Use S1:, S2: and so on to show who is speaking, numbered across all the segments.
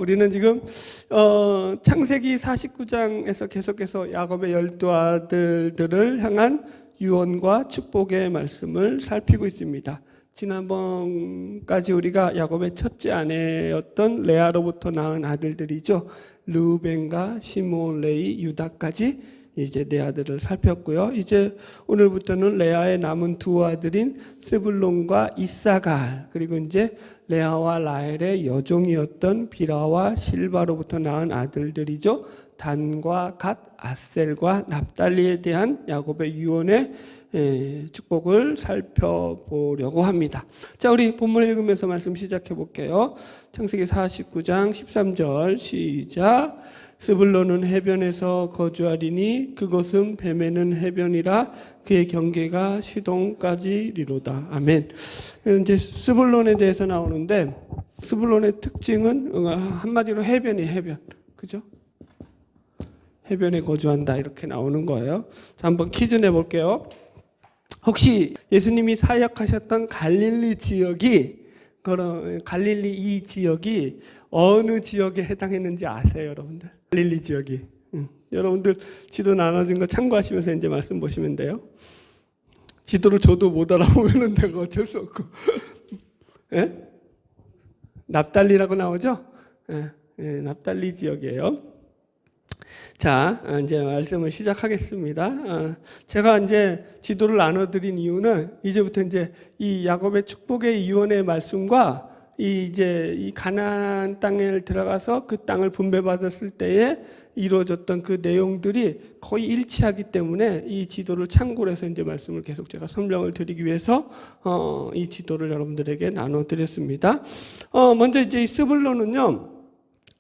S1: 우리는 지금 창세기 49장에서 계속해서 야곱의 12아들들을 향한 유언과 축복의 말씀을 살피고 있습니다. 지난번까지 우리가 야곱의 첫째 아내였던 레아로부터 낳은 아들들이죠. 르우벤과 시므온, 레위, 유다까지 이제 네 아들을 살폈고요. 이제 오늘부터는 레아의 남은 두 아들인 스불론과 이사갈, 그리고 이제 레아와 라헬의 여종이었던 비라와 실바로부터 낳은 아들들이죠. 단과 갓, 아셀과 납달리에 대한 야곱의 유언의 축복을 살펴보려고 합니다. 자, 우리 본문 읽으면서 말씀 시작해 볼게요. 창세기 49장 13절 시작. 스불론은 해변에서 거주하리니 그곳은 뱀에는 해변이라 그의 경계가 시돈까지리로다. 아멘. 이제 스불론에 대해서 나오는데 스불론의 특징은 한마디로 해변이 해변. 그죠? 해변에 거주한다 이렇게 나오는 거예요. 자, 한번 퀴즈 내볼게요. 혹시 예수님이 사역하셨던 갈릴리 지역이 갈릴리 이 지역이 어느 지역에 해당했는지 아세요, 여러분들? 갈릴리 지역이. 여러분들 지도 나눠진 거 참고하시면서 이제 말씀 보시면 돼요. 지도를 줘도 못 알아보면 내가 어쩔 수 없고. 예? 납달리라고 나오죠? 납달리 지역이에요. 자, 이제 말씀을 시작하겠습니다. 제가 이제 지도를 나눠드린 이유는 이제부터 이제 이 야곱의 축복의 유언의 말씀과 이 가나안 땅에 들어가서 그 땅을 분배받았을 때에 이루어졌던 그 내용들이 거의 일치하기 때문에 이 지도를 참고로 해서 이제 말씀을 계속 제가 설명을 드리기 위해서 이 지도를 여러분들에게 나눠드렸습니다. 먼저 이제 이 스불론은요,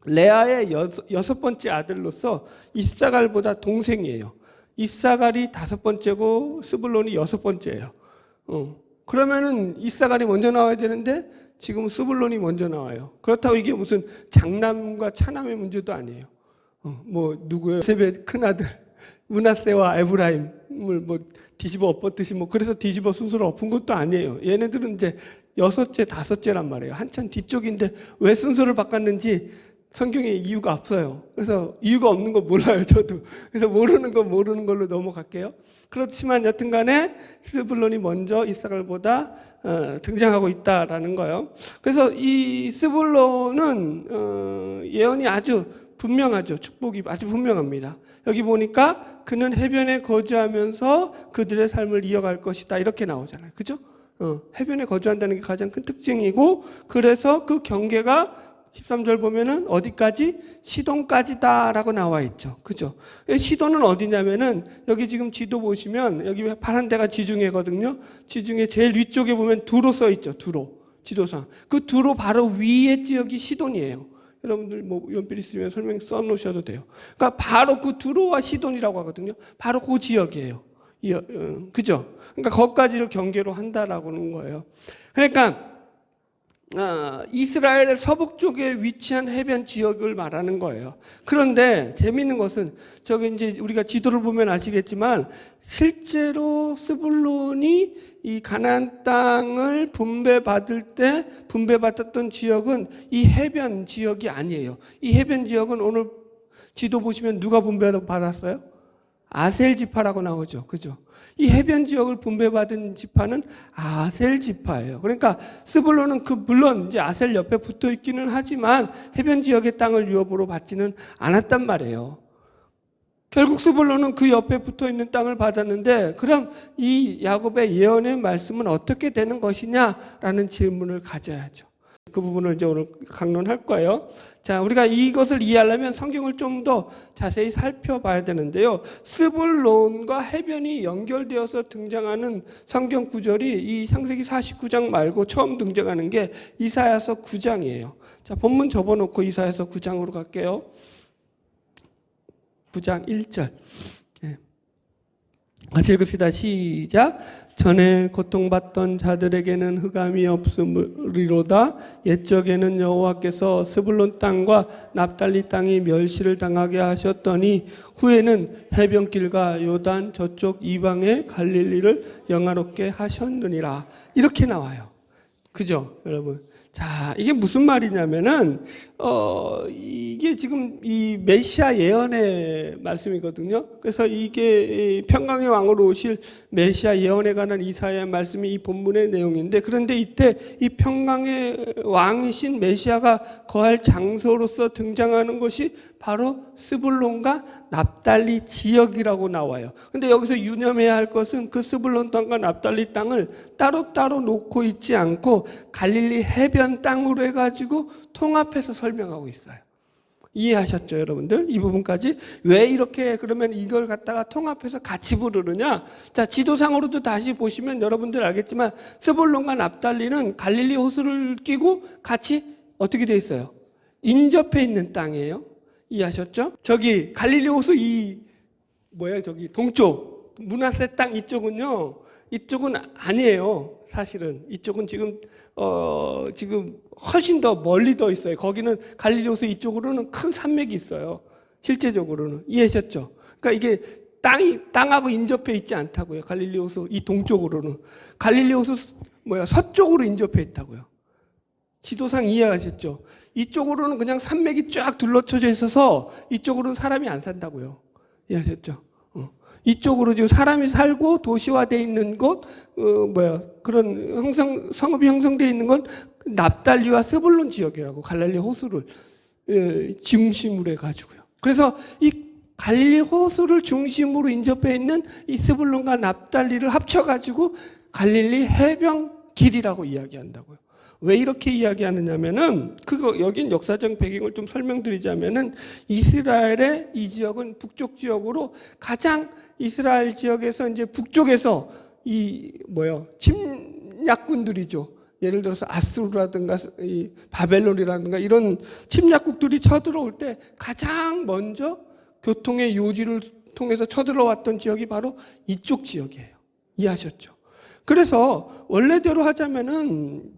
S1: 레아의 여섯 번째 아들로서 이사갈보다 동생이에요. 이사갈이 다섯 번째고 스불론이 여섯 번째예요. 그러면은 이사갈이 먼저 나와야 되는데 지금 스불론이 먼저 나와요. 그렇다고 이게 무슨 장남과 차남의 문제도 아니에요. 뭐 누구예요? 요셉의 큰아들 므낫세와 에브라임을 뭐 뒤집어 엎었듯이 뭐 그래서 뒤집어 순서를 엎은 것도 아니에요. 얘네들은 이제 여섯째, 다섯째란 말이에요. 한참 뒤쪽인데 왜 순서를 바꿨는지 성경에 이유가 없어요. 그래서 이유가 없는 거 몰라요, 저도. 그래서 모르는 건 모르는 걸로 넘어갈게요. 그렇지만 여튼간에 스불론이 먼저 이사갈보다 등장하고 있다라는 거예요. 그래서 이 스불론은 예언이 아주 분명하죠. 축복이 아주 분명합니다. 여기 보니까 그는 해변에 거주하면서 그들의 삶을 이어갈 것이다 이렇게 나오잖아요. 그죠? 해변에 거주한다는 게 가장 큰 특징이고, 그래서 그 경계가 13절 보면은 어디까지? 시돈까지다라고 나와 있죠. 그죠? 시돈은 어디냐면은 여기 지금 지도 보시면 여기 파란 데가 지중해거든요. 지중해 제일 위쪽에 보면 두로 써 있죠. 두로. 지도상. 그 두로 바로 위에 지역이 시돈이에요. 여러분들 뭐 연필 있으면 설명 써 놓으셔도 돼요. 그러니까 바로 그 두로와 시돈이라고 하거든요. 바로 그 지역이에요. 그죠? 그러니까 거기까지를 경계로 한다라고 하는 거예요. 그러니까 이스라엘의 서북 쪽에 위치한 해변 지역을 말하는 거예요. 그런데 재미있는 것은 저기 이제 우리가 지도를 보면 아시겠지만 실제로 스불론이 이 가나안 땅을 분배받을 때 분배받았던 지역은 이 해변 지역이 아니에요. 이 해변 지역은 오늘 지도 보시면 누가 분배받았어요? 아셀 지파라고 나오죠. 그죠? 이 해변 지역을 분배받은 지파는 아셀 지파예요. 그러니까 스불론은 물론 이제 아셀 옆에 붙어 있기는 하지만 해변 지역의 땅을 유업으로 받지는 않았단 말이에요. 결국 스불론은 그 옆에 붙어 있는 땅을 받았는데, 그럼 이 야곱의 예언의 말씀은 어떻게 되는 것이냐라는 질문을 가져야죠. 그 부분을 이제 오늘 강론할 거예요. 자, 우리가 이것을 이해하려면 성경을 좀 더 자세히 살펴봐야 되는데요. 스불론과 해변이 연결되어서 등장하는 성경 구절이 이 창세기 49장 말고 처음 등장하는 게 이사야서 9장이에요. 자, 본문 접어놓고 이사야서 9장으로 갈게요. 9장 1절. 같이 읽읍시다. 시작. 전에 고통받던 자들에게는 흑암이 없으리로다. 옛적에는 여호와께서 스불론 땅과 납달리 땅이 멸시를 당하게 하셨더니 후에는 해변길과 요단 저쪽 이방의 갈릴리를 영화롭게 하셨느니라. 이렇게 나와요. 그죠, 여러분? 자, 이게 무슨 말이냐면은 이게 지금 이 메시아 예언의 말씀이거든요. 그래서 이게 평강의 왕으로 오실 메시아 예언에 관한 이사야의 말씀이 이 본문의 내용인데, 그런데 이때 이 평강의 왕이신 메시아가 거할 장소로서 등장하는 것이 바로 스불론과 납달리 지역이라고 나와요. 근데 여기서 유념해야 할 것은 그 스불론 땅과 납달리 땅을 따로따로 놓고 있지 않고 갈릴리 해변 땅으로 해가지고 통합해서 설명하고 있어요. 이해하셨죠, 여러분들? 이 부분까지? 왜 이렇게 그러면 이걸 갖다가 통합해서 같이 부르느냐? 자, 지도상으로도 다시 보시면 여러분들 알겠지만 스불론과 납달리는 갈릴리 호수를 끼고 같이 어떻게 돼 있어요? 인접해 있는 땅이에요. 이해하셨죠? 저기 갈릴리 호수 저기 동쪽 므낫세 땅 이쪽은요, 이쪽은 아니에요. 사실은 이쪽은 지금 훨씬 더 멀리 더 있어요. 거기는 갈릴리 호수 이쪽으로는 큰 산맥이 있어요. 실제적으로는. 이해하셨죠? 그러니까 이게 땅하고 인접해 있지 않다고요. 갈릴리 호수 이 동쪽으로는. 갈릴리 호수 서쪽으로 인접해 있다고요. 지도상 이해하셨죠? 이쪽으로는 그냥 산맥이 쫙 둘러쳐져 있어서 이쪽으로는 사람이 안 산다고요. 이해하셨죠? 이쪽으로 지금 사람이 살고 도시화되어 있는 곳, 그런 성읍이 형성되어 있는 건 납달리와 스불론 지역이라고, 갈릴리 호수를 중심으로 해가지고요. 그래서 이 갈릴리 호수를 중심으로 인접해 있는 이 스불론과 납달리를 합쳐가지고 갈릴리 해변길이라고 이야기한다고요. 왜 이렇게 이야기하느냐면은, 여긴 역사적 배경을 좀 설명드리자면은, 이스라엘의 이 지역은 북쪽 지역으로 가장 이스라엘 지역에서 이제 북쪽에서 침략군들이죠. 예를 들어서 아수르라든가 이 바벨론이라든가 이런 침략국들이 쳐들어올 때 가장 먼저 교통의 요지를 통해서 쳐들어왔던 지역이 바로 이쪽 지역이에요. 이해하셨죠? 그래서 원래대로 하자면은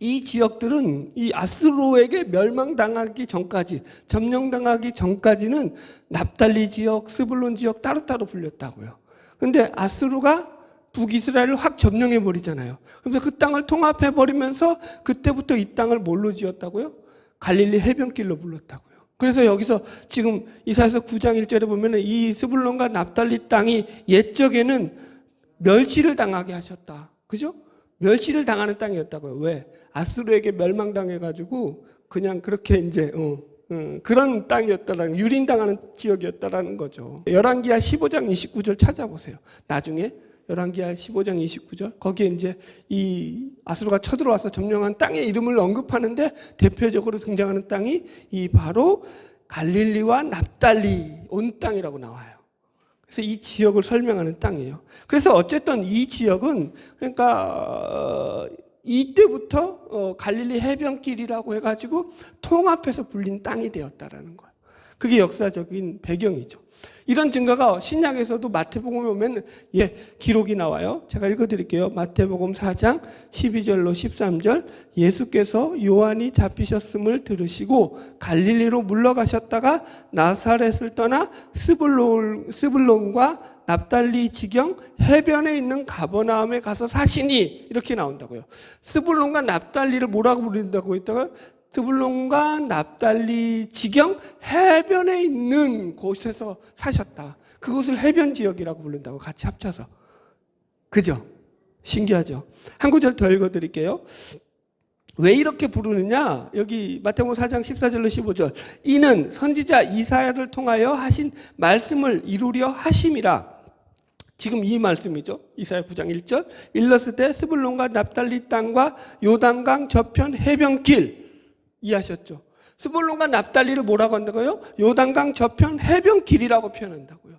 S1: 이 지역들은 이 아수르에게 멸망당하기 전까지, 점령당하기 전까지는 납달리 지역, 스불론 지역 따로따로 불렸다고요. 근데 아수르가 북이스라엘을 확 점령해 버리잖아요. 그래서 그 땅을 통합해 버리면서 그때부터 이 땅을 뭘로 지었다고요? 갈릴리 해변길로 불렀다고요. 그래서 여기서 지금 이사야서 9장 1절에 보면은 이 스불론과 납달리 땅이 옛적에는 멸시를 당하게 하셨다. 그죠? 멸시를 당하는 땅이었다고요. 왜? 아수르에게 멸망당해가지고 그냥 그렇게 이제 그런 땅이었다라는, 유린당하는 지역이었다라는 거죠. 열왕기하 15장 29절 찾아보세요. 나중에 열왕기하 15장 29절 거기에 이제 이 아수르가 쳐들어와서 점령한 땅의 이름을 언급하는데 대표적으로 등장하는 땅이 이 바로 갈릴리와 납달리 온 땅이라고 나와요. 그래서 이 지역을 설명하는 땅이에요. 그래서 어쨌든 이 지역은 그러니까 이때부터 갈릴리 해변길이라고 해가지고 통합해서 불린 땅이 되었다라는 거예요. 그게 역사적인 배경이죠. 이런 증거가 신약에서도 마태복음에 보면 기록이 나와요. 제가 읽어드릴게요. 마태복음 4장 12절로 13절. 예수께서 요한이 잡히셨음을 들으시고 갈릴리로 물러가셨다가 나사렛을 떠나 스불론과 납달리 지경 해변에 있는 가버나움에 가서 사시니, 이렇게 나온다고요. 스불론과 납달리를 뭐라고 부른다고 했다가 스불론과 납달리 지경 해변에 있는 곳에서 사셨다. 그곳을 해변 지역이라고 부른다고, 같이 합쳐서. 그죠? 신기하죠? 한 구절 더 읽어드릴게요. 왜 이렇게 부르느냐? 여기 마태복음 4장 14절로 15절. 이는 선지자 이사야를 통하여 하신 말씀을 이루려 하심이라. 지금 이 말씀이죠. 이사야 9장 1절. 일러스되 스불론과 납달리 땅과 요단강 저편 해변길. 이해하셨죠? 스불론과 납달리를 뭐라고 한다고요? 요단강 저편 해변길이라고 표현한다고요.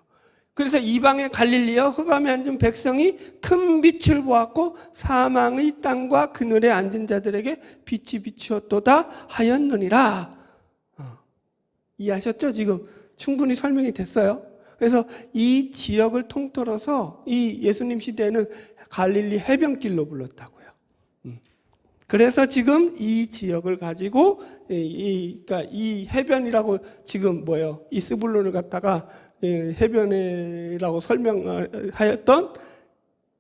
S1: 그래서 이방의 갈릴리와 흑암에 앉은 백성이 큰 빛을 보았고 사망의 땅과 그늘에 앉은 자들에게 빛이 비추었도다 하였느니라. 이해하셨죠? 지금 충분히 설명이 됐어요. 그래서 이 지역을 통틀어서 이 예수님 시대에는 갈릴리 해변길로 불렀다고요. 그래서 지금 이 지역을 가지고 그러니까 이 해변이라고 지금 이 스불론을 갖다가 해변이라고 설명하였던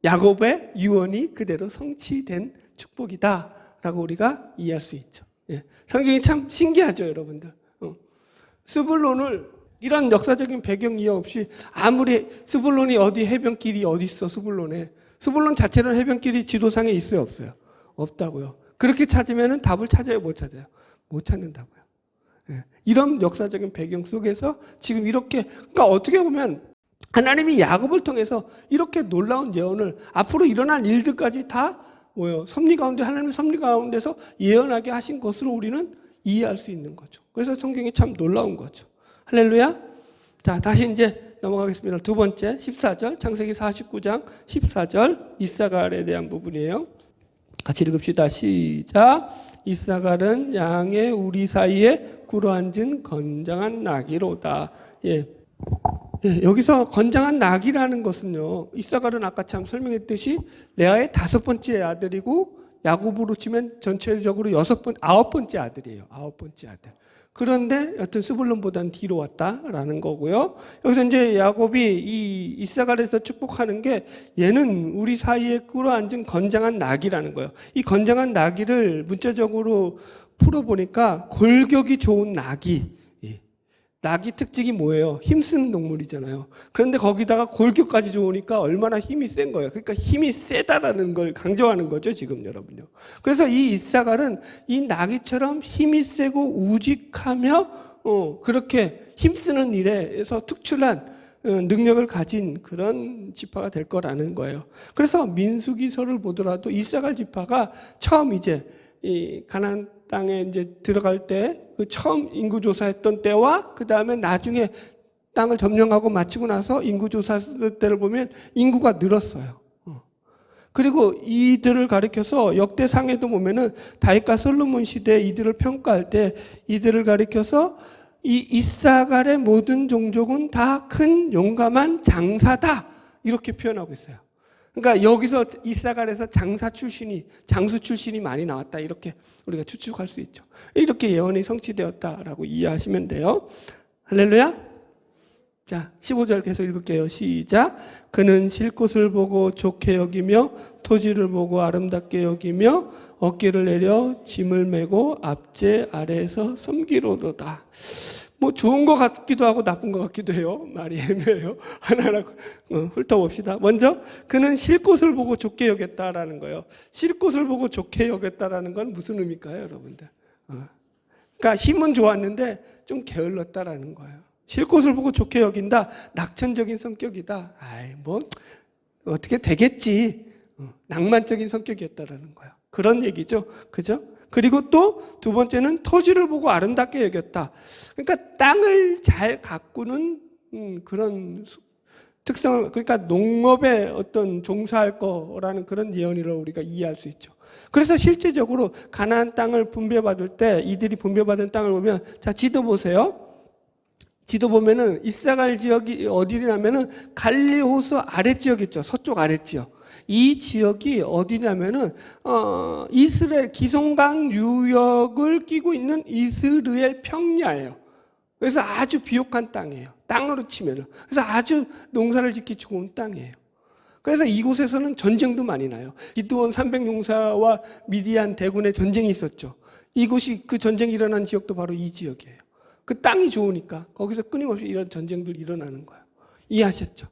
S1: 야곱의 유언이 그대로 성취된 축복이다라고 우리가 이해할 수 있죠. 예. 성경이 참 신기하죠, 여러분들. 스불론을 이런 역사적인 배경 이해 없이 아무리 스불론이 어디 해변길이 어디 있어, 스불론에. 스불론 자체는 해변길이 지도상에 있어요, 없어요? 없다고요. 그렇게 찾으면 답을 찾아요, 못 찾아요? 못 찾는다고요. 예. 이런 역사적인 배경 속에서 지금 이렇게, 그러니까 어떻게 보면 하나님이 야곱을 통해서 이렇게 놀라운 예언을 앞으로 일어날 일들까지 다 섭리 가운데, 하나님의 섭리 가운데서 예언하게 하신 것으로 우리는 이해할 수 있는 거죠. 그래서 성경이 참 놀라운 거죠. 할렐루야. 자, 다시 이제 넘어가겠습니다. 두 번째 14절, 창세기 49장 14절, 이사갈에 대한 부분이에요. 같이 읽읍시다. 시작. 이사갈은 양의 우리 사이에 굴어앉은 건장한 나귀로다. 예. 예, 여기서 건장한 나귀라는 것은요, 이사갈은 아까 참 설명했듯이 레아의 5번째 아들이고 야곱으로 치면 전체적으로 9번째 아들이에요. 9번째 아들. 그런데 여튼 스불론보다는 뒤로 왔다라는 거고요. 여기서 이제 야곱이 이 이사갈에서 축복하는 게 얘는 우리 사이에 끌어앉은 건장한 나귀라는 거예요. 이 건장한 나귀를 문자적으로 풀어보니까 골격이 좋은 나귀. 나귀 특징이 뭐예요? 힘쓰는 동물이잖아요. 그런데 거기다가 골격까지 좋으니까 얼마나 힘이 센 거예요. 그러니까 힘이 세다라는 걸 강조하는 거죠, 지금 여러분요. 그래서 이 이사갈은 이 나귀처럼 힘이 세고 우직하며 그렇게 힘쓰는 일에서 특출난 능력을 가진 그런 지파가 될 거라는 거예요. 그래서 민수기서를 보더라도 이사갈 지파가 처음 이제 이 가나안 땅에 이제 들어갈 때 그 처음 인구 조사했던 때와 그 다음에 나중에 땅을 점령하고 마치고 나서 인구 조사 때를 보면 인구가 늘었어요. 그리고 이들을 가리켜서 역대상에도 보면은 다윗과 솔로몬 시대 이들을 평가할 때 이들을 가리켜서 이 이사갈의 모든 종족은 다 큰 용감한 장사다 이렇게 표현하고 있어요. 그러니까 여기서 이사갈에서 장수 출신이 많이 나왔다 이렇게 우리가 추측할 수 있죠. 이렇게 예언이 성취되었다라고 이해하시면 돼요. 할렐루야. 자, 15절 계속 읽을게요. 시작. 그는 쉴 곳을 보고 좋게 여기며 토지를 보고 아름답게 여기며 어깨를 내려 짐을 메고 앞제 아래에서 섬기로도다. 뭐 좋은 것 같기도 하고 나쁜 것 같기도 해요. 말이 애매해요. 하나하나 훑어봅시다. 먼저 그는 쉴 곳을 보고 좋게 여겼다라는 거예요. 쉴 곳을 보고 좋게 여겼다라는 건 무슨 의미일까요, 여러분들? 그러니까 힘은 좋았는데 좀 게을렀다라는 거예요. 쉴 곳을 보고 좋게 여긴다. 낙천적인 성격이다. 아이 뭐 어떻게 되겠지. 낭만적인 성격이었다라는 거예요. 그런 얘기죠, 그죠? 그리고 또 두 번째는 토지를 보고 아름답게 여겼다. 그러니까 땅을 잘 가꾸는 그런 특성을, 그러니까 농업에 어떤 종사할 거라는 그런 예언이라고 우리가 이해할 수 있죠. 그래서 실제적으로 가나안 땅을 분배받을 때 이들이 분배받은 땅을 보면, 자, 지도 보세요. 지도 보면은 이사갈 지역이 어디냐면은 갈리 호수 아랫지역 있죠. 서쪽 아랫지역. 이 지역이 어디냐면은 이스라엘 기송강 유역을 끼고 있는 이스라엘 평야예요. 그래서 아주 비옥한 땅이에요. 땅으로 치면은. 그래서 아주 농사를 짓기 좋은 땅이에요. 그래서 이곳에서는 전쟁도 많이 나요. 기드온 300용사와 미디안 대군의 전쟁이 있었죠. 이곳이 그 전쟁이 일어난 지역도 바로 이 지역이에요. 그 땅이 좋으니까 거기서 끊임없이 이런 전쟁들이 일어나는 거예요. 이해하셨죠?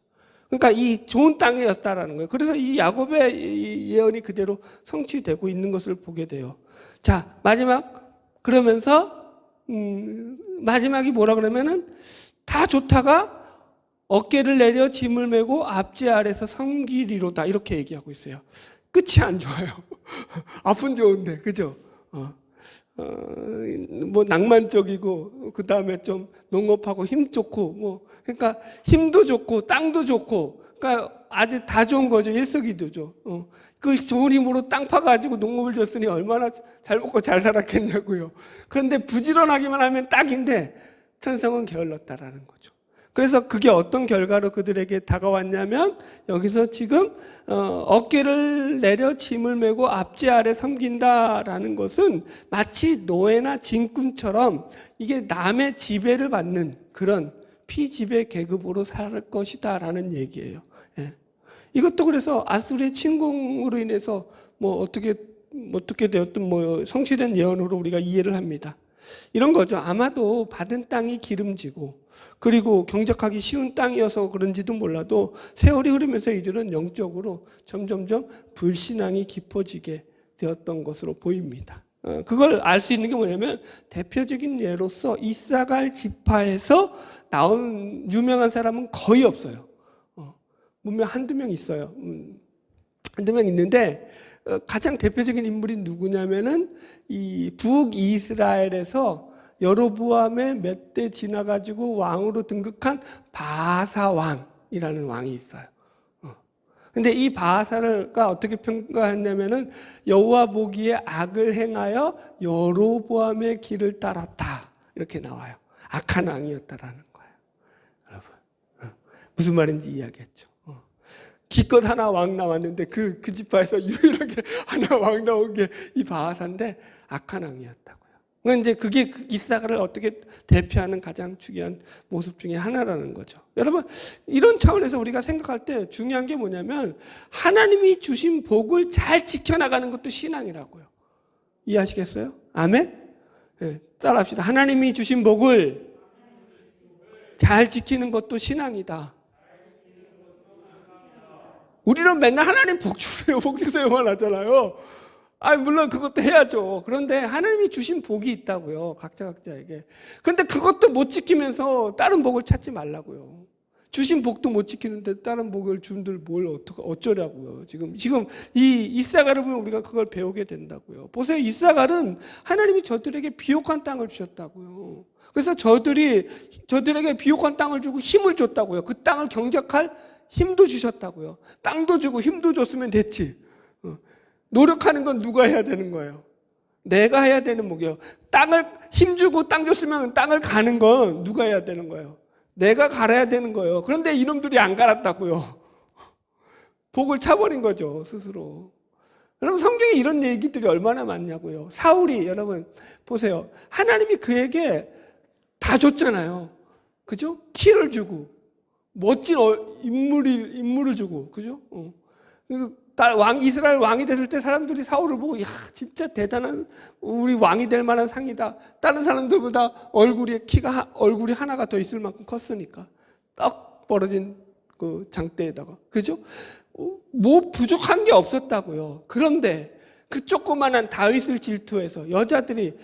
S1: 그러니까 이 좋은 땅이었다라는 거예요. 그래서 이 야곱의 예언이 그대로 성취되고 있는 것을 보게 돼요. 자, 마지막 그러면서 마지막이 뭐라 그러면은 다 좋다가 어깨를 내려 짐을 메고 앞제 아래서 섬기리로다 이렇게 얘기하고 있어요. 끝이 안 좋아요. 앞은 좋은데, 그죠? 뭐 낭만적이고 그 다음에 좀 농업하고 힘 좋고 뭐 그러니까 힘도 좋고 땅도 좋고 그러니까 아주 다 좋은 거죠. 일석이조죠. 그 좋은 힘으로 땅 파가지고 농업을 줬으니 얼마나 잘 먹고 잘 살았겠냐고요. 그런데 부지런하기만 하면 딱인데 천성은 게을렀다라는 거죠. 그래서 그게 어떤 결과로 그들에게 다가왔냐면 여기서 지금 어깨를 내려 짐을 메고 앞제 아래 섬긴다라는 것은 마치 노예나 진꾼처럼 이게 남의 지배를 받는 그런 피지배 계급으로 살 것이다라는 얘기예요. 예. 이것도 그래서 아수르의 침공으로 인해서 뭐 어떻게 어떻게 되었든 성취된 예언으로 우리가 이해를 합니다. 이런 거죠. 아마도 받은 땅이 기름지고 그리고 경작하기 쉬운 땅이어서 그런지도 몰라도 세월이 흐르면서 이들은 영적으로 점점점 불신앙이 깊어지게 되었던 것으로 보입니다. 그걸 알 수 있는 게 뭐냐면 대표적인 예로서 이사갈 지파에서 나온 유명한 사람은 거의 없어요. 분명 한두 명 있어요. 한두 명 있는데 가장 대표적인 인물이 누구냐면은 이 북이스라엘에서 여로보암의 몇 대 지나가지고 왕으로 등극한 바하사 왕이라는 왕이 있어요. 근데 이 바하사가 어떻게 평가했냐면은 여호와 보기에 악을 행하여 여로보암의 길을 따랐다 이렇게 나와요. 악한 왕이었다라는 거예요. 여러분 무슨 말인지 이해하겠죠. 기껏 하나 왕 나왔는데 그 지파에서 유일하게 하나 왕 나온 게 이 바하사인데 악한 왕이었다고요. 이제 그게 이사가를 어떻게 대표하는 가장 중요한 모습 중에 하나라는 거죠. 여러분 이런 차원에서 우리가 생각할 때 중요한 게 뭐냐면 하나님이 주신 복을 잘 지켜나가는 것도 신앙이라고요. 이해하시겠어요? 아멘? 네, 따라합시다. 하나님이 주신 복을 잘 지키는 것도 신앙이다. 우리는 맨날 하나님 복 주세요, 복 주세요만 하잖아요. 물론 그것도 해야죠. 그런데 하나님이 주신 복이 있다고요. 각자에게. 그런데 그것도 못 지키면서 다른 복을 찾지 말라고요. 주신 복도 못 지키는데 다른 복을 준들 뭘 어쩌라고요. 지금 이 이사갈을 보면 우리가 그걸 배우게 된다고요. 보세요. 이사갈은 하나님이 저들에게 비옥한 땅을 주셨다고요. 그래서 저들에게 비옥한 땅을 주고 힘을 줬다고요. 그 땅을 경작할 힘도 주셨다고요. 땅도 주고 힘도 줬으면 됐지. 노력하는 건 누가 해야 되는 거예요? 내가 해야 되는 거예요. 땅을 힘주고 땅 줬으면 땅을 가는 건 누가 해야 되는 거예요? 내가 갈아야 되는 거예요. 그런데 이놈들이 안 갈았다고요. 복을 차버린 거죠, 스스로. 여러분 성경에 이런 얘기들이 얼마나 많냐고요. 사울이 여러분 보세요. 하나님이 그에게 다 줬잖아요. 그죠? 키를 주고 멋진 인물을 주고, 그죠? 이스라엘 왕이 됐을 때 사람들이 사울을 보고, 야, 진짜 대단한, 우리 왕이 될 만한 상이다. 다른 사람들보다 얼굴이 하나가 더 있을 만큼 컸으니까. 떡 벌어진 그 장대에다가. 그죠? 뭐 부족한 게 없었다고요. 그런데 그 조그만한 다윗을 질투해서 여자들이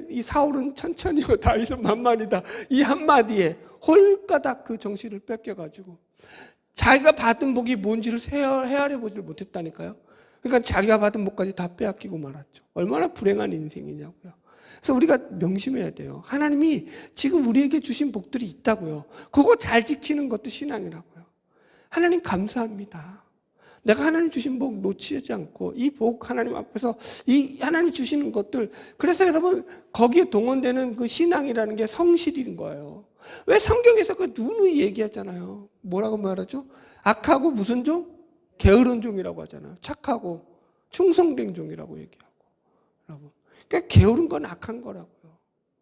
S1: 이 사울은 천천히고 다윗은 만만이다. 이 한마디에 홀가닥 그 정신을 뺏겨가지고 자기가 받은 복이 뭔지를 헤아려 보질 못했다니까요. 그러니까 자기가 받은 복까지 다 빼앗기고 말았죠. 얼마나 불행한 인생이냐고요. 그래서 우리가 명심해야 돼요. 하나님이 지금 우리에게 주신 복들이 있다고요. 그거 잘 지키는 것도 신앙이라고요. 하나님 감사합니다. 내가 하나님 주신 복 놓치지 않고 이 복 하나님 앞에서 이 하나님 주시는 것들, 그래서 여러분 거기에 동원되는 그 신앙이라는 게 성실인 거예요. 왜 성경에서 그 누누이 얘기하잖아요. 뭐라고 말하죠? 악하고 무슨 종? 게으른 종이라고 하잖아요. 착하고 충성된 종이라고 얘기하고. 여러분, 그러니까 게으른 건 악한 거라고요.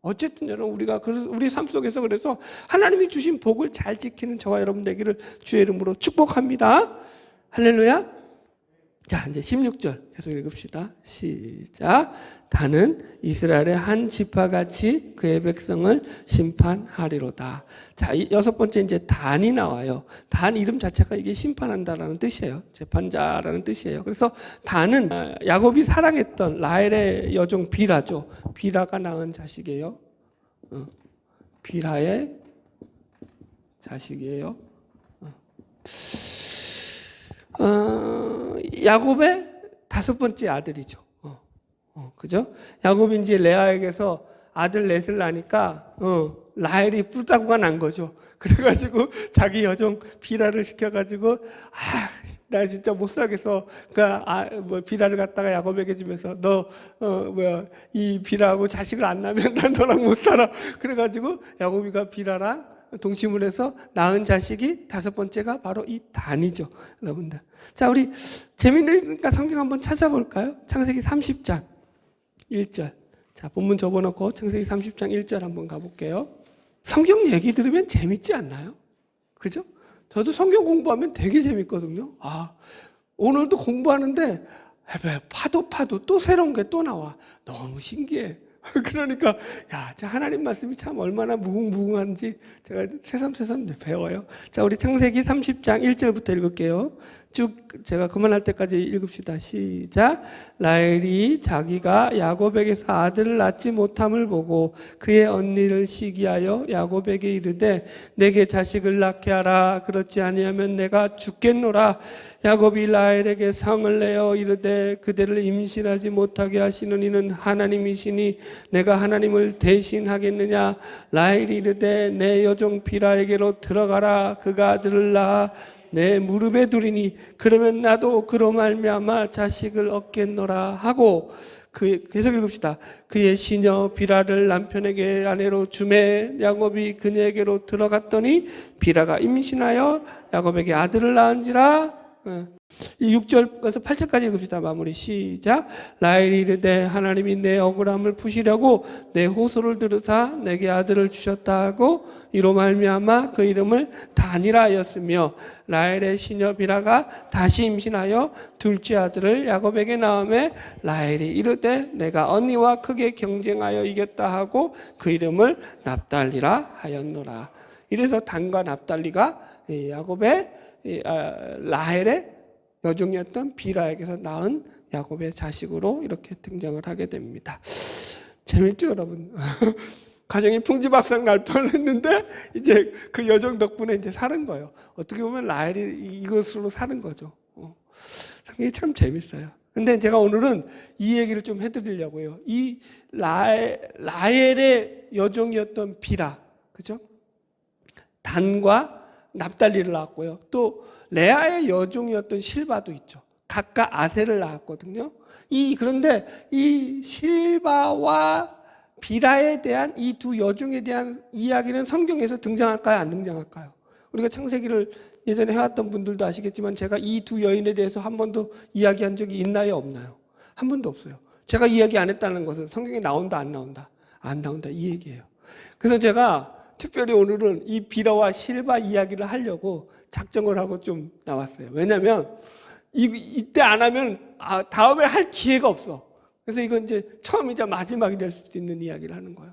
S1: 어쨌든 여러분 우리가 우리 삶 속에서 그래서 하나님이 주신 복을 잘 지키는 저와 여러분 되기를 주의 이름으로 축복합니다. 할렐루야. 자, 이제 16절 계속 읽읍시다. 시작. 단은 이스라엘의 한 지파같이 그의 백성을 심판하리로다. 자, 여섯 번째 이제 단이 나와요. 단 이름 자체가 이게 심판한다라는 뜻이에요. 재판자라는 뜻이에요. 그래서 단은 야곱이 사랑했던 라헬의 여종 비라죠. 비라가 낳은 자식이에요. 비라의 자식이에요. 야곱의 다섯 번째 아들이죠. 그죠? 야곱이 이제 레아에게서 아들 넷을 낳으니까, 라헬이 뿔따구가 난 거죠. 그래가지고 자기 여종 비라를 시켜가지고, 나 진짜 못 살겠어. 비라를 갖다가 야곱에게 주면서, 이 비라하고 자식을 안 낳으면 난 너랑 못 살아. 그래가지고 야곱이가 비라랑 동침을 해서 낳은 자식이 다섯 번째가 바로 이 단이죠. 여러분들. 자, 우리 재미있으니까 성경 한번 찾아볼까요? 창세기 30장 1절. 자, 본문 접어놓고 창세기 30장 1절 한번 가볼게요. 성경 얘기 들으면 재밌지 않나요? 그죠? 저도 성경 공부하면 되게 재밌거든요. 오늘도 공부하는데 파도 또 새로운 게 또 나와. 너무 신기해. 그러니까 야, 저 하나님 말씀이 참 얼마나 무궁무궁한지 제가 새삼새삼 배워요. 자, 우리 창세기 30장 1절부터 읽을게요. 쭉 제가 그만할 때까지 읽읍시다. 시작. 라헬이 자기가 야곱에게서 아들을 낳지 못함을 보고 그의 언니를 시기하여 야곱에게 이르되 내게 자식을 낳게 하라. 그렇지 아니하면 내가 죽겠노라. 야곱이 라헬에게 상을 내어 이르되 그대를 임신하지 못하게 하시는 이는 하나님이시니 내가 하나님을 대신하겠느냐. 라헬이 이르되 내 여종 비라에게로 들어가라. 그가 아들을 낳아 내 무릎에 두리니 그러면 나도 그로 말미암아 자식을 얻겠노라 하고 계속 읽읍시다. 그의 시녀 비라를 남편에게 아내로 주매 야곱이 그녀에게로 들어갔더니 비라가 임신하여 야곱에게 아들을 낳은지라. 이 6절에서 8절까지 읽읍시다. 마무리 시작. 라헬이 이르되 하나님이 내 억울함을 푸시려고 내 호소를 들으사 내게 아들을 주셨다 하고 이로 말미암아 그 이름을 단이라 하였으며 라헬의 시녀 비라가 다시 임신하여 둘째 아들을 야곱에게 낳으매 라헬이 이르되 내가 언니와 크게 경쟁하여 이겼다 하고 그 이름을 납달리라 하였노라. 이래서 단과 납달리가 야곱의 라헬의 여종이었던 비라에게서 낳은 야곱의 자식으로 이렇게 등장을 하게 됩니다. 재밌죠, 여러분? 가정이 풍지박산 날 뻔했는데 이제 그 여종 덕분에 이제 사는 거예요. 어떻게 보면 라헬이 이것으로 사는 거죠. 이게 참 재밌어요. 근데 제가 오늘은 이 얘기를 좀 해드리려고요. 이 라헬의 여종이었던 비라, 그죠? 단과 납달리를 낳았고요. 또 레아의 여종이었던 실바도 있죠. 각각 아셀을 낳았거든요. 그런데 이 실바와 비라에 대한 이 두 여종에 대한 이야기는 성경에서 등장할까요? 안 등장할까요? 우리가 창세기를 예전에 해왔던 분들도 아시겠지만 제가 이 두 여인에 대해서 한 번도 이야기한 적이 있나요? 없나요? 한 번도 없어요. 제가 이야기 안 했다는 것은 성경에 나온다 안 나온다? 안 나온다 이 얘기예요. 그래서 제가 특별히 오늘은 이 비라와 실바 이야기를 하려고 작정을 하고 좀 나왔어요. 왜냐하면 이때 안 하면 다음에 할 기회가 없어. 그래서 이건 이제 처음이자 마지막이 될 수도 있는 이야기를 하는 거예요.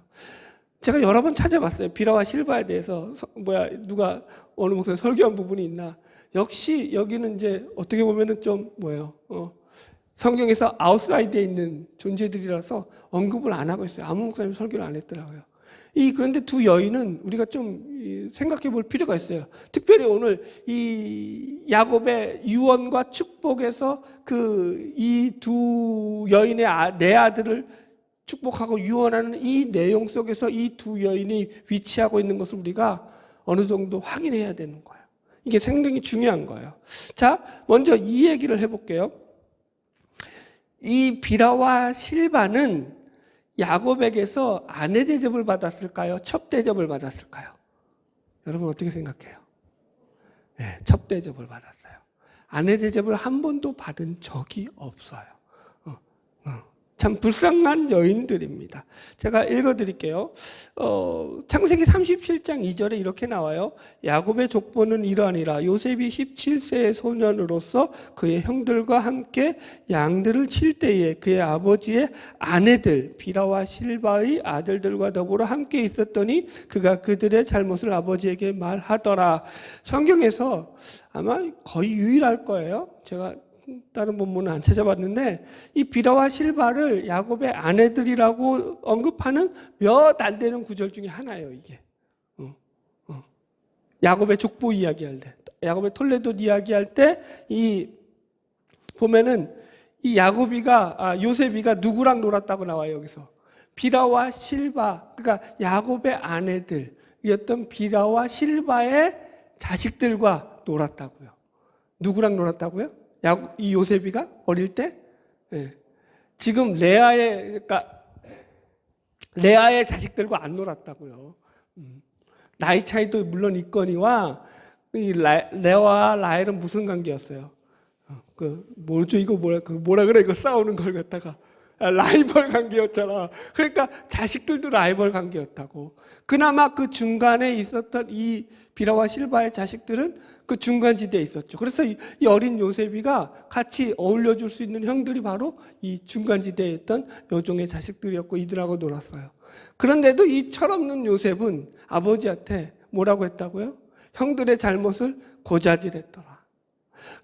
S1: 제가 여러 번 찾아봤어요. 비라와 실바에 대해서 누가 어느 목사에 설교한 부분이 있나. 역시 여기는 이제 어떻게 보면은 좀 성경에서 아웃사이드에 있는 존재들이라서 언급을 안 하고 있어요. 아무 목사님 설교를 안 했더라고요. 그런데 두 여인은 우리가 좀 생각해 볼 필요가 있어요. 특별히 오늘 이 야곱의 유언과 축복에서 이 두 여인의 내 아들을 축복하고 유언하는 이 내용 속에서 이 두 여인이 위치하고 있는 것을 우리가 어느 정도 확인해야 되는 거예요. 이게 상당히 중요한 거예요. 자, 먼저 이 얘기를 해볼게요. 이 비라와 실바는 야곱에게서 아내 대접을 받았을까요? 첩 대접을 받았을까요? 여러분 어떻게 생각해요? 네, 첩 대접을 받았어요. 아내 대접을 한 번도 받은 적이 없어요. 참 불쌍한 여인들입니다. 제가 읽어드릴게요. 창세기 37장 2절에 이렇게 나와요. 야곱의 족보는 이러하니라. 요셉이 17세의 소년으로서 그의 형들과 함께 양들을 칠 때에 그의 아버지의 아내들 비라와 실바의 아들들과 더불어 함께 있었더니 그가 그들의 잘못을 아버지에게 말하더라. 성경에서 아마 거의 유일할 거예요. 제가 다른 본문은 안 찾아봤는데 이 비라와 실바를 야곱의 아내들이라고 언급하는 몇 안 되는 구절 중에 하나예요. 이게 야곱의 족보 이야기할 때, 야곱의 톨레도 이야기할 때 보면은 이 요셉이가 누구랑 놀았다고 나와요. 여기서 비라와 실바, 그러니까 야곱의 아내들이었던 비라와 실바의 자식들과 놀았다고요. 누구랑 놀았다고요? 이 요셉이가 어릴 때? 네. 지금 레아의 자식들과 안 놀았다고요. 나이 차이도 물론 있거니와 레아와 라헬은 무슨 관계였어요? 뭐죠? 이거 뭐라 그래? 이거 싸우는 걸 갖다가 라이벌 관계였잖아. 그러니까 자식들도 라이벌 관계였다고. 그나마 그 중간에 있었던 이 비라와 실바의 자식들은 그 중간 지대에 있었죠. 그래서 이 어린 요셉이가 같이 어울려줄 수 있는 형들이 바로 이 중간 지대에 있던 여종의 자식들이었고 이들하고 놀았어요. 그런데도 이 철없는 요셉은 아버지한테 뭐라고 했다고요? 형들의 잘못을 고자질했더라.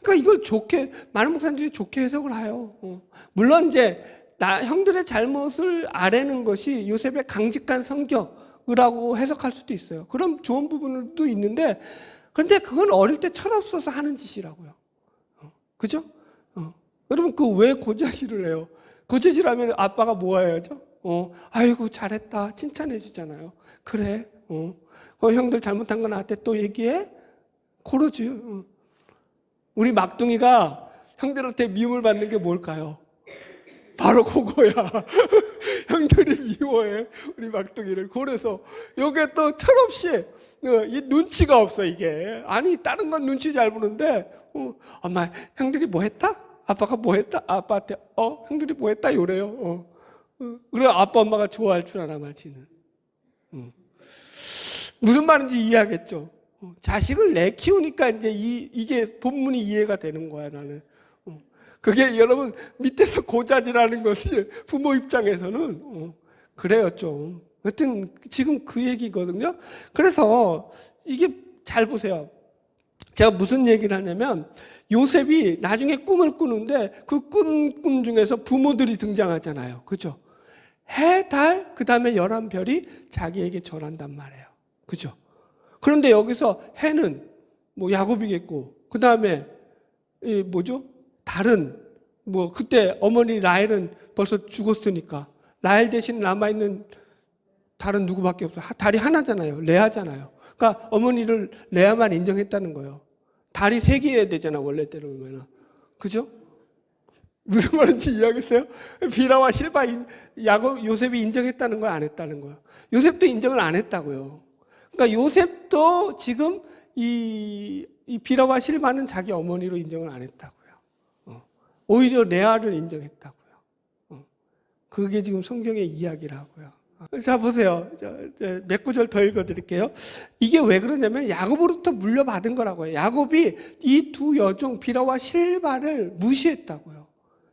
S1: 그러니까 이걸 좋게, 많은 목사님들이 좋게 해석을 해요. 물론 이제 형들의 잘못을 아뢰는 것이 요셉의 강직한 성격이라고 해석할 수도 있어요. 그런 좋은 부분도 있는데, 그런데 그건 어릴 때 철없어서 하는 짓이라고요. 그죠? 여러분, 그 왜 고자질을 해요? 고자질하면 아빠가 뭐 해야죠? 아이고, 잘했다. 칭찬해 주잖아요. 그래. 형들 잘못한 거 나한테 또 얘기해? 그러지. 우리 막둥이가 형들한테 미움을 받는 게 뭘까요? 바로 그거야. 형들이 미워해 우리 막둥이를. 그래서 요게 또 철없이 이 눈치가 없어 이게. 아니 다른 건 눈치 잘 보는데 엄마 형들이 뭐 했다? 아빠가 뭐 했다? 아빠한테 형들이 뭐 했다? 요래요. 그래 아빠 엄마가 좋아할 줄 알아 마지는. 무슨 말인지 이해하겠죠? 자식을 내 키우니까 이제 이게 본문이 이해가 되는 거야, 나는. 그게 여러분, 밑에서 고자질하는 것이 부모 입장에서는, 그래요, 좀. 하여튼, 지금 그 얘기거든요. 그래서, 이게 잘 보세요. 제가 무슨 얘기를 하냐면, 요셉이 나중에 꿈을 꾸는데, 그 꿈 중에서 부모들이 등장하잖아요. 그죠? 해, 달, 그 다음에 11별이 자기에게 절한단 말이에요. 그죠? 그런데 여기서 해는 뭐 야곱이겠고, 그 다음에 뭐죠? 달은 뭐 그때 어머니 라헬은 벌써 죽었으니까 라헬 대신 남아있는 달은 누구밖에 없어요. 달이 하나잖아요. 레아잖아요. 그러니까 어머니를 레아만 인정했다는 거예요. 달이 3개여야 되잖아 원래대로 보면. 그죠? 무슨 말인지 이해하겠어요? 비라와 실바 요셉이 인정했다는 거야 안 했다는 거야? 요셉도 인정을 안 했다고요. 그러니까 요셉도 지금 이 비라와 실바는 자기 어머니로 인정을 안 했다고요. 오히려 레아를 인정했다고요. 그게 지금 성경의 이야기라고요. 자 보세요. 몇 구절 더 읽어드릴게요. 이게 왜 그러냐면 야곱으로부터 물려받은 거라고요. 야곱이 이 두 여종 비라와 실바를 무시했다고요.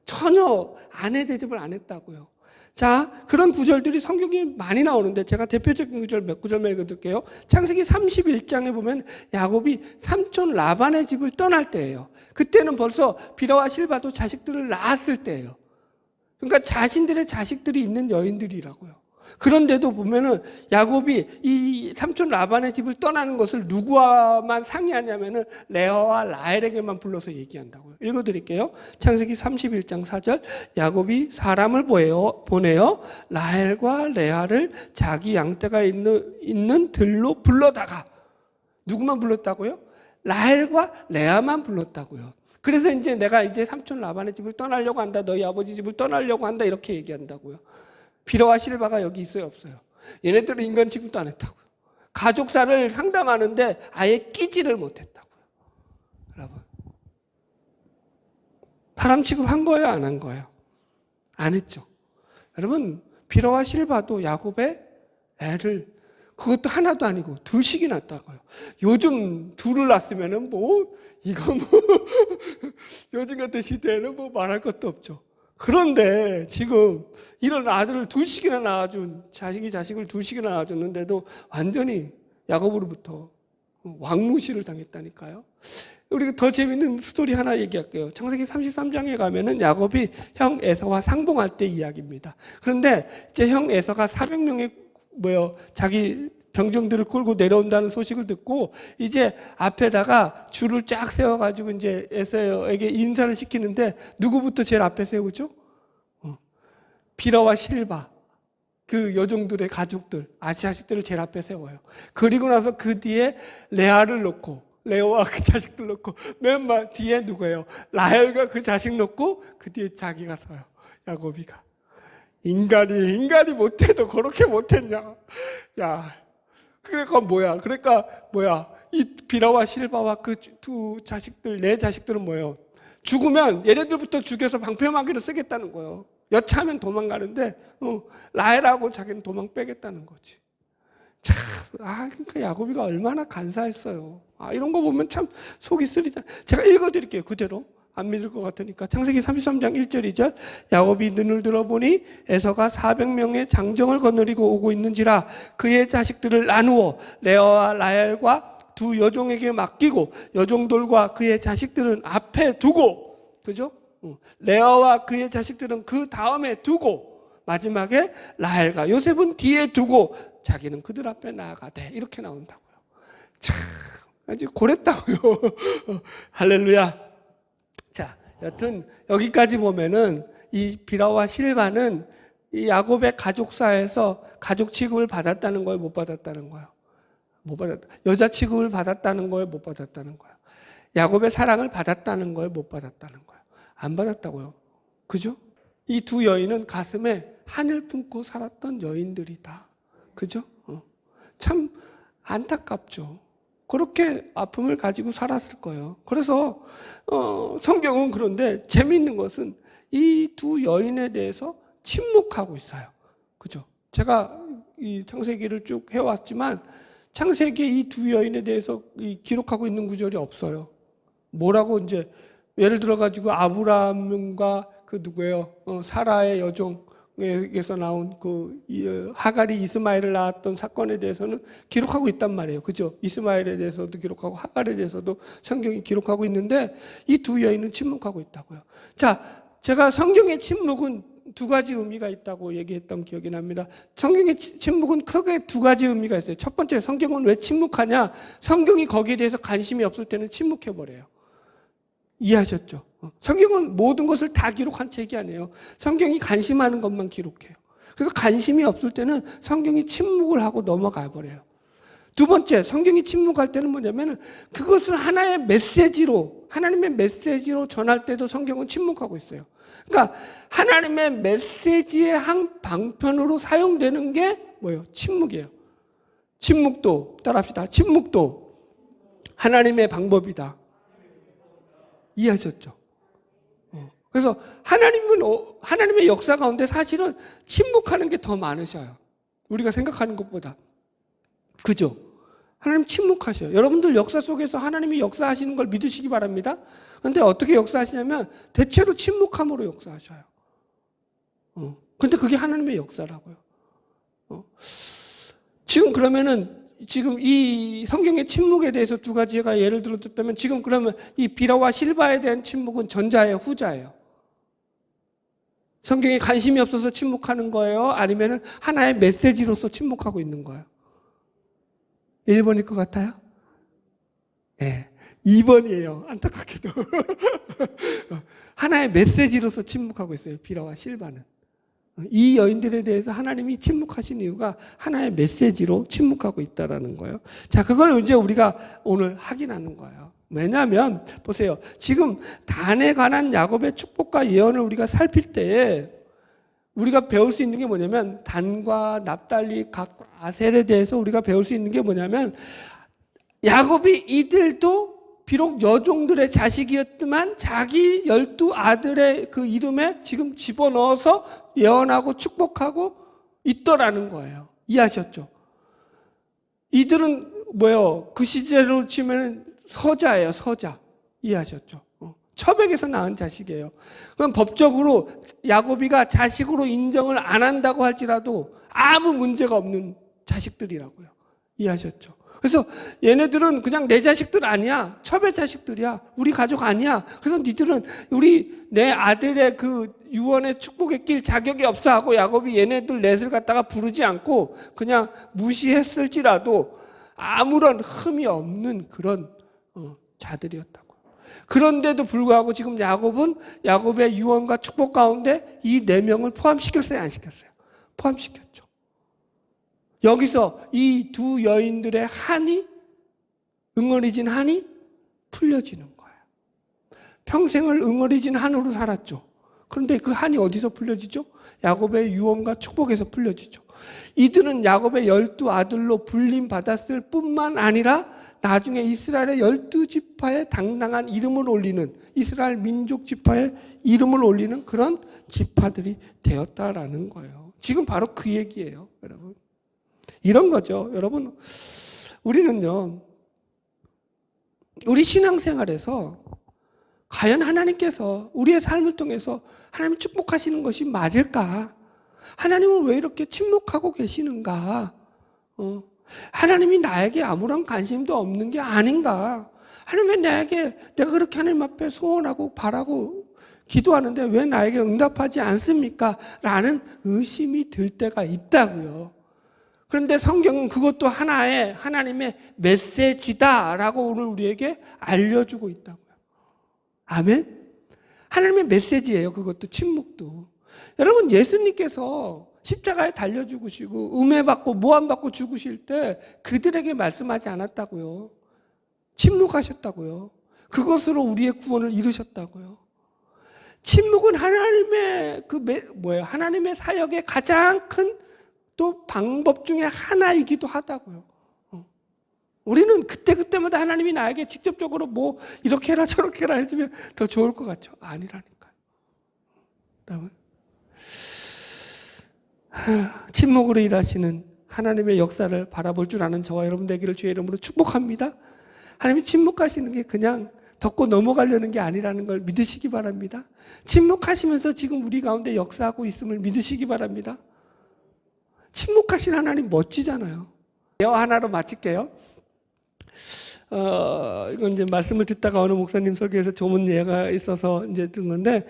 S1: 전혀 아내 대접을 안 했다고요. 자, 그런 구절들이 성경이 많이 나오는데 제가 대표적인 구절 몇 구절만 읽어드릴게요. 창세기 31장에 보면 야곱이 삼촌 라반의 집을 떠날 때예요. 그때는 벌써 비라와 실바도 자식들을 낳았을 때예요. 그러니까 자신들의 자식들이 있는 여인들이라고요. 그런데도 보면은 야곱이 이 삼촌 라반의 집을 떠나는 것을 누구와만 상의하냐면은 레아와 라헬에게만 불러서 얘기한다고요. 읽어드릴게요. 창세기 31장 4절. 야곱이 사람을 보내어 라헬과 레아를 자기 양떼가 있는 들로 불러다가 누구만 불렀다고요? 라헬과 레아만 불렀다고요. 그래서 이제 내가 이제 삼촌 라반의 집을 떠나려고 한다. 너희 아버지 집을 떠나려고 한다. 이렇게 얘기한다고요. 비라와 실바가 여기 있어요, 없어요? 얘네들은 인간 취급도 안 했다고요. 가족사를 상담하는데 아예 끼지를 못했다고요. 여러분, 사람 취급한 거예요, 안 한 거예요? 안 했죠. 여러분, 비라와 실바도 야곱의 애를 그것도 하나도 아니고 둘씩이 낳았다고요. 요즘 둘을 낳았으면은 이거 요즘 같은 시대에는 말할 것도 없죠. 그런데 지금 이런 아들을 둘씩이나 낳아준 자식을 둘씩이나 낳아줬는데도 완전히 야곱으로부터 왕무시를 당했다니까요. 우리가 더 재밌는 스토리 하나 얘기할게요. 창세기 33장에 가면은 야곱이 형 에서와 상봉할 때 이야기입니다. 그런데 이제 형 에서가 400명의 자기 병정들을 끌고 내려온다는 소식을 듣고 이제 앞에다가 줄을 쫙 세워가지고 이제 에서에게 인사를 시키는데 누구부터 제일 앞에 세우죠? 비라와 실바, 그 여종들의 가족들, 자식들을 제일 앞에 세워요. 그리고 나서 그 뒤에 레아를 놓고 레오와 그 자식들 놓고 맨 뒤에 누구예요? 라헬과 그 자식 놓고 그 뒤에 자기가 서요. 야곱이가. 인간이 못해도 그렇게 못했냐? 야, 그러니까 이 비라와 실바와 그 두 자식들, 내 자식들은 뭐예요? 죽으면 얘네들부터 죽여서 방패막이를 쓰겠다는 거예요. 여차하면 도망가는데 라헬하고 자기는 도망 빼겠다는 거지. 참, 그러니까 야곱이가 얼마나 간사했어요. 이런 거 보면 참 속이 쓰리다. 제가 읽어드릴게요. 그대로. 안 믿을 것 같으니까. 창세기 33장 1절 2절. 야곱이 눈을 들어보니 에서가 400명의 장정을 거느리고 오고 있는지라 그의 자식들을 나누어 레아와 라헬과 두 여종에게 맡기고 여종들과 그의 자식들은 앞에 두고, 그죠? 레아와 그의 자식들은 그 다음에 두고 마지막에 라헬과 요셉은 뒤에 두고 자기는 그들 앞에 나아가되, 이렇게 나온다고요. 참 아주 고랬다고요. 할렐루야. 자, 여튼 여기까지 보면은 이 비라와 실바는 이 야곱의 가족사에서 가족 취급을 받았다는 거예요, 못 받았다는 거예요? 못 받았다. 여자 취급을 받았다는 거예요, 못 받았다는 거예요? 야곱의 사랑을 받았다는 거예요, 못 받았다는 거예요? 안 받았다고요. 그죠? 이 두 여인은 가슴에 한을 품고 살았던 여인들이다. 그죠? 참 안타깝죠. 그렇게 아픔을 가지고 살았을 거예요. 그래서 성경은 그런데 재미있는 것은 이 두 여인에 대해서 침묵하고 있어요. 그죠? 제가 이 창세기를 쭉 해왔지만 창세기에 이 두 여인에 대해서 기록하고 있는 구절이 없어요. 뭐라고 이제 예를 들어 가지고 아브라함과 그 누구예요? 사라의 여종에게서 나온 그 하갈이 이스마엘을 낳았던 사건에 대해서는 기록하고 있단 말이에요. 그죠? 이스마엘에 대해서도 기록하고 하갈에 대해서도 성경이 기록하고 있는데 이 두 여인은 침묵하고 있다고요. 자, 제가 성경의 침묵은 두 가지 의미가 있다고 얘기했던 기억이 납니다. 성경의 침묵은 크게 두 가지 의미가 있어요. 첫 번째, 성경은 왜 침묵하냐? 성경이 거기에 대해서 관심이 없을 때는 침묵해버려요. 이해하셨죠? 성경은 모든 것을 다 기록한 책이 아니에요. 성경이 관심하는 것만 기록해요. 그래서 관심이 없을 때는 성경이 침묵을 하고 넘어가 버려요. 두 번째, 성경이 침묵할 때는 뭐냐면은 그것을 하나의 메시지로, 하나님의 메시지로 전할 때도 성경은 침묵하고 있어요. 그러니까 하나님의 메시지의 한 방편으로 사용되는 게 뭐예요? 침묵이에요. 침묵도, 따라합시다. 침묵도 하나님의 방법이다. 이해하셨죠? 그래서 하나님의 역사 가운데 사실은 침묵하는 게 더 많으셔요. 우리가 생각하는 것보다. 그죠? 하나님 침묵하셔요. 여러분들 역사 속에서 하나님이 역사하시는 걸 믿으시기 바랍니다. 그런데 어떻게 역사하시냐면 대체로 침묵함으로 역사하셔요. 근데 그게 하나님의 역사라고요. 지금 그러면은 지금 이 성경의 침묵에 대해서 두 가지 제가 예를 들었다면 지금 그러면 이 비라와 실바에 대한 침묵은 전자예요, 후자예요? 성경에 관심이 없어서 침묵하는 거예요? 아니면은 하나의 메시지로서 침묵하고 있는 거예요? 1번일 것 같아요? 네, 2번이에요. 안타깝게도. 하나의 메시지로서 침묵하고 있어요, 비라와 실바는. 이 여인들에 대해서 하나님이 침묵하신 이유가 하나의 메시지로 침묵하고 있다는 거예요. 자, 그걸 이제 우리가 오늘 확인하는 거예요. 왜냐하면 보세요. 지금 단에 관한 야곱의 축복과 예언을 우리가 살필 때에 우리가 배울 수 있는 게 뭐냐면 단과 납달리, 갓과 아셀에 대해서 우리가 배울 수 있는 게 뭐냐면 야곱이 이들도 비록 여종들의 자식이었지만 자기 12아들의 그 이름에 지금 집어넣어서 예언하고 축복하고 있더라는 거예요. 이해하셨죠? 이들은 뭐예요? 그 시제로 치면 서자예요, 서자. 이해하셨죠? 첩에게서 낳은 자식이에요. 그럼 법적으로 야곱이가 자식으로 인정을 안 한다고 할지라도 아무 문제가 없는 자식들이라고요. 이해하셨죠? 그래서 얘네들은 그냥 내 자식들 아니야. 첩의 자식들이야. 우리 가족 아니야. 그래서 니들은 내 아들의 그 유언의 축복에 낄 자격이 없어 하고 야곱이 얘네들 넷을 갖다가 부르지 않고 그냥 무시했을지라도 아무런 흠이 없는 그런 자들이었다고. 그런데도 불구하고 지금 야곱은 야곱의 유언과 축복 가운데 이 4명을 포함시켰어요, 안 시켰어요? 포함시켰죠. 여기서 이 두 여인들의 한이, 응어리진 한이 풀려지는 거예요. 평생을 응어리진 한으로 살았죠. 그런데 그 한이 어디서 풀려지죠? 야곱의 유언과 축복에서 풀려지죠. 이들은 야곱의 12아들로 불림받았을 뿐만 아니라 나중에 이스라엘의 12지파에 당당한 이름을 올리는, 이스라엘 민족 지파에 이름을 올리는 그런 지파들이 되었다라는 거예요. 지금 바로 그 얘기예요, 여러분. 이런 거죠. 여러분, 우리는요, 우리 신앙생활에서 과연 하나님께서 우리의 삶을 통해서 하나님 축복하시는 것이 맞을까? 하나님은 왜 이렇게 침묵하고 계시는가? 하나님이 나에게 아무런 관심도 없는 게 아닌가? 하나님 왜 내가 그렇게 하나님 앞에 소원하고 바라고 기도하는데 왜 나에게 응답하지 않습니까? 라는 의심이 들 때가 있다고요. 그런데 성경은 그것도 하나의 하나님의 메시지다라고 오늘 우리에게 알려주고 있다고요. 아멘? 하나님의 메시지예요. 그것도 침묵도. 여러분, 예수님께서 십자가에 달려 죽으시고 음해받고 모함받고 죽으실 때 그들에게 말씀하지 않았다고요. 침묵하셨다고요. 그것으로 우리의 구원을 이루셨다고요. 침묵은 하나님의 하나님의 사역의 가장 큰 또 방법 중에 하나이기도 하다고요. 우리는 그때마다 하나님이 나에게 직접적으로 뭐 이렇게 해라 저렇게 해라 해주면 더 좋을 것 같죠. 아니라니까요. 여러분, 침묵으로 일하시는 하나님의 역사를 바라볼 줄 아는 저와 여러분 되기를 주의 이름으로 축복합니다. 하나님이 침묵하시는 게 그냥 덮고 넘어가려는 게 아니라는 걸 믿으시기 바랍니다. 침묵하시면서 지금 우리 가운데 역사하고 있음을 믿으시기 바랍니다. 침묵하신 하나님 멋지잖아요. 하나로 마칠게요. 이건 이제 말씀을 듣다가 어느 목사님 설교에서 좋은 예가 있어서 이제 든 건데,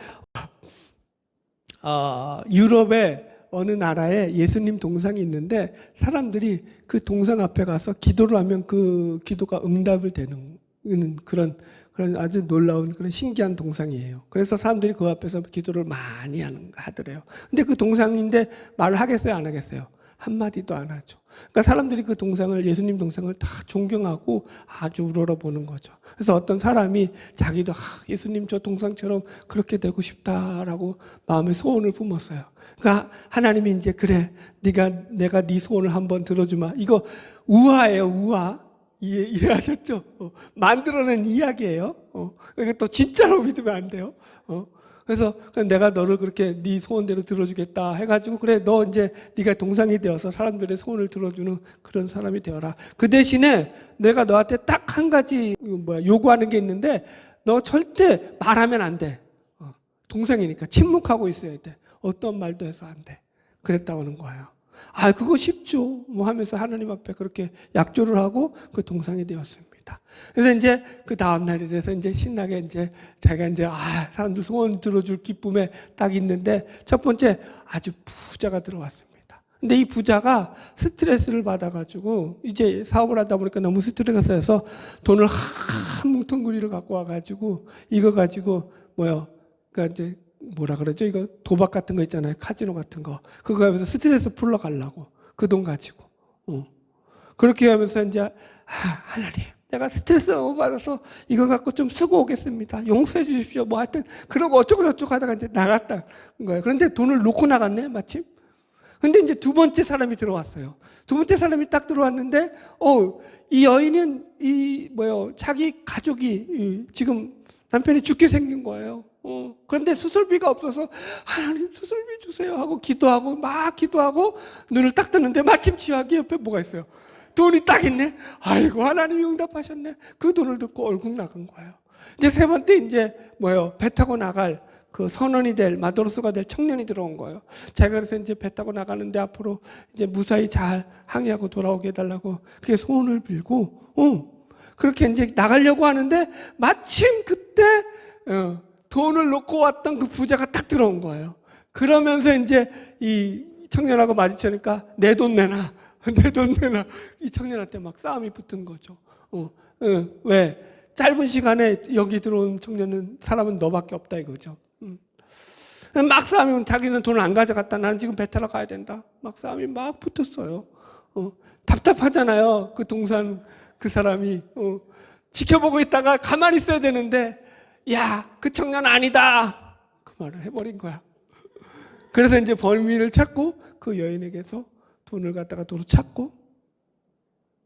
S1: 유럽의 어느 나라에 예수님 동상이 있는데 사람들이 그 동상 앞에 가서 기도를 하면 그 기도가 응답을 되는 그런 아주 놀라운 그런 신기한 동상이에요. 그래서 사람들이 그 앞에서 기도를 많이 하더래요. 근데 그 동상인데 말을 하겠어요, 안 하겠어요? 한마디도 안 하죠. 그러니까 사람들이 그 동상을, 예수님 동상을 다 존경하고 아주 우러러보는 거죠. 그래서 어떤 사람이 자기도 예수님 저 동상처럼 그렇게 되고 싶다라고 마음에 소원을 품었어요. 그러니까 하나님이 이제 그래, 내가 네 소원을 한번 들어주마. 이거 우화예요, 우화. 이해하셨죠? 만들어낸 이야기예요. 이게 또 진짜로 믿으면 안 돼요. 그래서 내가 너를 그렇게 네 소원대로 들어주겠다 해가지고, 그래, 너 이제 네가 동상이 되어서 사람들의 소원을 들어주는 그런 사람이 되어라. 그 대신에 내가 너한테 딱 한 가지 요구하는 게 있는데, 너 절대 말하면 안 돼. 동상이니까 침묵하고 있어야 돼. 어떤 말도 해서 안 돼. 그랬다고 하는 거예요. 그거 쉽죠. 뭐 하면서 하나님 앞에 그렇게 약조를 하고 그 동상이 되었습니다. 그래서 이제 그 다음 날이 돼서 이제 신나게 이제 자기가 이제 사람들 소원 들어줄 기쁨에 딱 있는데, 첫 번째 아주 부자가 들어왔습니다. 근데 이 부자가 스트레스를 받아가지고 이제 사업을 하다 보니까 너무 스트레스가 쌓여서 돈을 한 뭉텅구리를 갖고 와가지고 이거 가지고 그러니까 이제 뭐라 그러죠? 이거 도박 같은 거 있잖아요. 카지노 같은 거. 그거 하면서 스트레스 풀러 가려고. 그 돈 가지고. 그렇게 하면서 이제, 하나님, 내가 스트레스 너무 받아서 이거 갖고 좀 쓰고 오겠습니다. 용서해 주십시오. 뭐 하여튼, 그러고 어쩌고저쩌고 하다가 이제 나갔다는 거예요. 그런데 돈을 놓고 나갔네, 마침. 근데 이제 두 번째 사람이 들어왔어요. 두 번째 사람이 딱 들어왔는데, 이 여인은 자기 가족이 지금 남편이 죽게 생긴 거예요. 그런데 수술비가 없어서 하나님 수술비 주세요 하고 기도하고 눈을 딱 뜨는데 마침 지하기 옆에 뭐가 있어요? 돈이 딱 있네. 아이고, 하나님이 응답하셨네. 그 돈을 듣고 얼굴 나간 거예요. 이제 세 번째 이제 배 타고 나갈 그 선원이 될, 마도로스가 될 청년이 들어온 거예요. 제가 그래서 이제 배 타고 나가는데 앞으로 이제 무사히 잘 항해하고 돌아오게 해달라고 그게 소원을 빌고 그렇게 이제 나가려고 하는데 마침 그때 돈을 놓고 왔던 그 부자가 딱 들어온 거예요. 그러면서 이제 이 청년하고 마주치니까 내 돈 내놔. 내 돈 내놔. 이 청년한테 막 싸움이 붙은 거죠. 왜? 짧은 시간에 여기 들어온 사람은 너밖에 없다 이거죠. 막 싸우면 자기는 돈을 안 가져갔다. 나는 지금 배 타러 가야 된다. 막 싸움이 막 붙었어요. 답답하잖아요. 그 동산 그 사람이. 지켜보고 있다가 가만히 있어야 되는데, 야, 그 청년 아니다. 그 말을 해버린 거야. 그래서 이제 범인을 찾고 그 여인에게서 돈을 갖다가 도로 찾고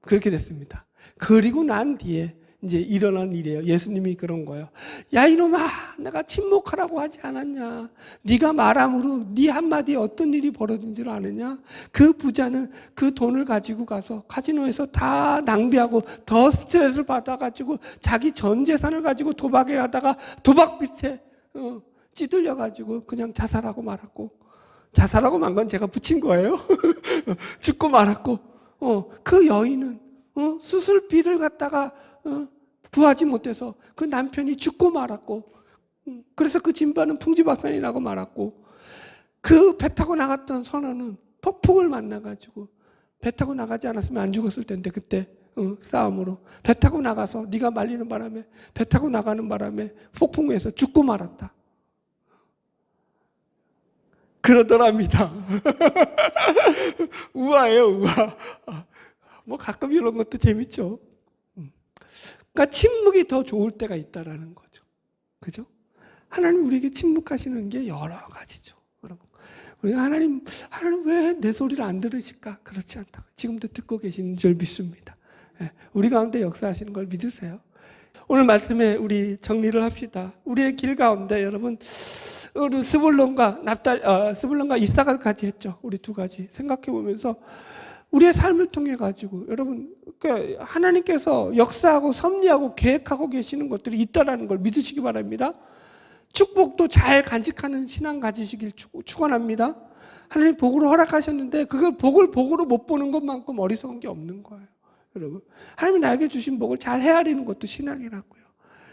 S1: 그렇게 됐습니다. 그리고 난 뒤에 이제 일어난 일이에요. 예수님이 그런 거예요. 야 이놈아, 내가 침묵하라고 하지 않았냐? 네가 말함으로 네 한마디에 어떤 일이 벌어진 줄 아느냐? 그 부자는 그 돈을 가지고 가서 카지노에서 다 낭비하고 더 스트레스를 받아가지고 자기 전 재산을 가지고 도박에 하다가 도박빚에 찌들려가지고 그냥 자살하고 말았고, 자살하고 만 건 제가 붙인 거예요. 죽고 말았고, 그 여인은 수술비를 갖다가 구하지 못해서 그 남편이 죽고 말았고, 그래서 그 진반은 풍지박산이 나고 말았고, 그 배 타고 나갔던 선원은 폭풍을 만나가지고, 배 타고 나가지 않았으면 안 죽었을 텐데 그때 싸움으로 배 타고 나가서 네가 말리는 바람에, 배 타고 나가는 바람에 폭풍에서 죽고 말았다. 그러더랍니다. 우아해요, 우아. 뭐 가끔 이런 것도 재밌죠. 그러니까 침묵이 더 좋을 때가 있다라는 거죠. 그죠? 하나님 우리에게 침묵하시는 게 여러 가지죠. 여러분. 우리가 하나님 왜 내 소리를 안 들으실까? 그렇지 않다고. 지금도 듣고 계시는 줄 믿습니다. 우리 가운데 역사하시는 걸 믿으세요. 오늘 말씀에 우리 정리를 합시다. 우리의 길 가운데 여러분, 우리 스불론과 스불론과 이사갈까지 했죠. 우리 두 가지 생각해 보면서 우리의 삶을 통해 가지고 여러분, 하나님께서 역사하고 섭리하고 계획하고 계시는 것들이 있다라는 걸 믿으시기 바랍니다. 축복도 잘 간직하는 신앙 가지시길 축원합니다. 하나님 복으로 허락하셨는데 그걸 복으로 못 보는 것만큼 어리석은 게 없는 거예요. 여러분, 하나님이 나에게 주신 복을 잘 헤아리는 것도 신앙이라고요.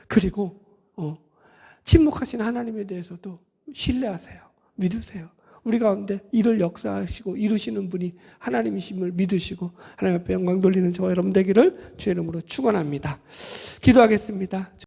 S1: 그리고 침묵하신 하나님에 대해서도 신뢰하세요. 믿으세요. 우리 가운데 일을 역사하시고 이루시는 분이 하나님이심을 믿으시고 하나님 앞에 영광 돌리는 저와 여러분 되기를 주의 이름으로 축원합니다. 기도하겠습니다.